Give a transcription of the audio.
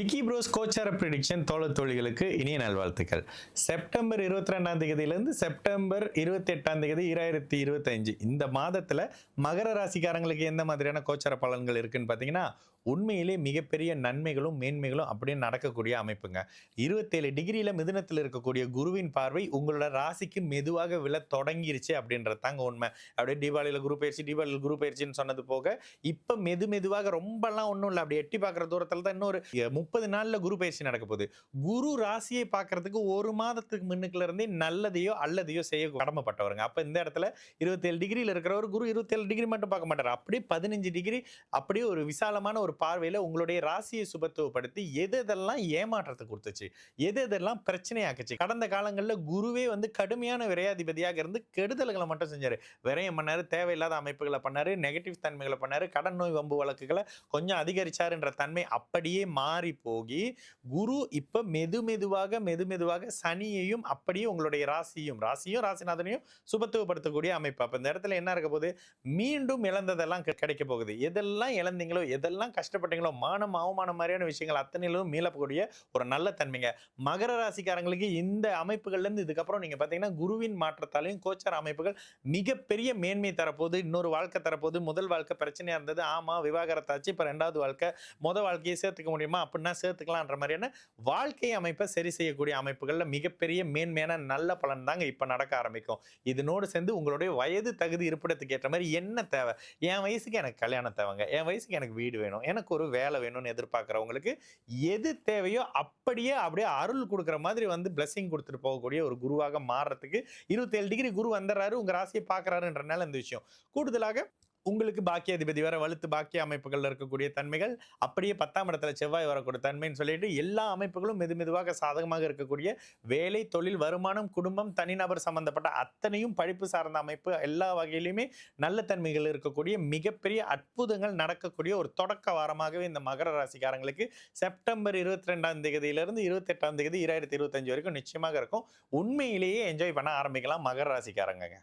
Vicky pros கோச்சார prediction தோழர் தோழிகளுக்கு இனிய நல்வாழ்த்துக்கள். செப்டம்பர் 22ஆம் தேதியிலிருந்து செப்டம்பர் 28ஆம் தேதி 2025 இந்த மாதத்துல மகர ராசிக்காரங்களுக்கு எந்த மாதிரியான கோச்சார பலன்கள் இருக்குன்னு பார்த்தீங்கன்னா, உண்மையிலே மிகப்பெரிய நன்மைகளும் மேன்மைகளும் அப்படியே நடக்கக்கூடிய அமைப்புங்க. 27 டிகிரியில மிதுனத்தில் இருக்கக்கூடிய குருவின் பார்வை உங்களோட ராசிக்கு மெதுவாக விழத் தொடங்கிருச்சு அப்படின்றது தாங்க உண்மை. அப்படியே தீபாவளியில குரு பயிற்சின்னு சொன்னது போக, இப்ப மெதுவாக ரொம்பலாம் ஒண்ணும் இல்ல. அப்படி எட்டி பார்க்குற தூரத்துல தான் இன்னொரு 30 நாள்ல குரு பயிற்சி நடக்க போகுது. குரு ராசியை பார்க்கறதுக்கு ஒரு மாதத்துக்கு முன்னுக்குள்ள இருந்தே நல்லதையோ அல்லதையோ செய்ய கடமைப்பட்டவருங்க. அப்ப இந்த இடத்துல 27 டிகிரியில இருக்கிறவர் குரு 27 டிகிரி மட்டும் பார்க்க மாட்டாரு. அப்படியே 15 டிகிரி அப்படியே ஒரு விசாலமான ஒரு பார்வையில உங்களுடைய ராசியை சுபத்துவப்படுத்தி எதெல்லாம் ஏமாற்றத்தை கொடுத்துச்சு, எதெல்லாம் பிரச்சனையாக்குச்சு. கடந்த காலங்கள்ல குருவே வந்து கடுமையான விரையாதிபதியாக இருந்து கெடுதல்களை மட்டும் செஞ்சாரு. விரயம் பண்ணாரு, தேவையில்லாத அமைப்புகளை பண்ணாரு, நெகட்டிவ் தன்மைகளை பண்ணாரு, கடன் நோய் வம்பு வழக்குகளை கொஞ்சம் அதிகரிச்சாருன்ற தன்மை அப்படியே மாறி போகி குரு இப்ப மெதுவாக சனியையும் அப்படியே உங்களுடைய ராசியும் ராசிநாதனையும் சுபத்துவப்படுத்தக்கூடிய அமைப்பு. அப்ப இந்த இடத்துல என்ன இருக்க போகுது, மீண்டும் இழந்ததெல்லாம் கிடைக்க போகுது. எதெல்லாம் இழந்தீங்களோ, எதெல்லாம் கஷ்டப்பட்டீங்களோ, மானம் அவமானம் மாதிரியான விஷயங்கள் அத்தனையிலும் மீளக்கூடிய ஒரு நல்ல தன்மைங்க. மகர ராசிக்காரங்களுக்கு இந்த அமைப்புகள்ல இருந்து இதுக்கப்புறம் நீங்க பாத்தீங்கன்னா குருவின் மாற்றத்தாலையும் கோச்சார அமைப்புகள் மிகப்பெரிய மேன்மை தரப்போது, இன்னொரு வாழ்க்கை தரப்போது. முதல் வாழ்க்கை பிரச்சனையா இருந்தது, ஆமா விவாகரத்தாச்சு, இப்ப ரெண்டாவது வாழ்க்கை, வாழ்க்கையை சேர்த்துக்க முடியுமா அப்படின்னா சேர்த்துக்கலான்ற மாதிரியான வாழ்க்கை அமைப்பை சரி செய்யக்கூடிய அமைப்புகள்ல மிகப்பெரிய மேன்மையான நல்ல பலன் தாங்க இப்ப நடக்க ஆரம்பிக்கும். இதனோடு சேர்ந்து உங்களுடைய வயது தகுதி இருப்பிடத்துக்கு ஏற்ற மாதிரி என்ன தேவை, என் வயசுக்கு எனக்கு கல்யாணம் தேவைங்க, என் வயசுக்கு எனக்கு வீடு வேணும், எனக்கு ஒரு வேலை வேணும்னு எதிர்பார்க்கிறவங்களுக்கு எது தேவையோ அப்படியே அருள் கொடுக்குற மாதிரி வந்து பிளஸிங் கொடுத்துட்டு போகக்கூடிய ஒரு குருவாக மாறுறதுக்கு 27 டிகிரி குரு வந்துடுறாரு, உங்க ராசியை பார்க்கறாருன்றனால இந்த விஷயம். கூடுதலாக உங்களுக்கு பாக்கியாதிபதி வேற வலுத்து பாக்கிய அமைப்புகள் இருக்கக்கூடிய தன்மைகள், அப்படியே 10ஆம் இடத்துல செவ்வாய் வரக்கூடிய தன்மைன்னு சொல்லிட்டு எல்லா அமைப்புகளும் மெதுவாக சாதகமாக இருக்கக்கூடிய வேலை, தொழில், வருமானம், குடும்பம், தனிநபர் சம்பந்தப்பட்ட அத்தனையும் படிப்பு சார்ந்த அமைப்பு எல்லா வகையிலுமே நல்ல தன்மைகள் இருக்கக்கூடிய மிகப்பெரிய அற்புதங்கள் நடக்கக்கூடிய ஒரு தொடக்க வாரமாகவே இந்த மகர ராசிக்காரங்களுக்கு செப்டம்பர் 22ஆம் தேதியிலிருந்து 28ஆம் தேதி 2025 வரைக்கும் நிச்சயமாக இருக்கும். உண்மையிலேயே என்ஜாய் பண்ண ஆரம்பிக்கலாம் மகர ராசிக்காரங்க.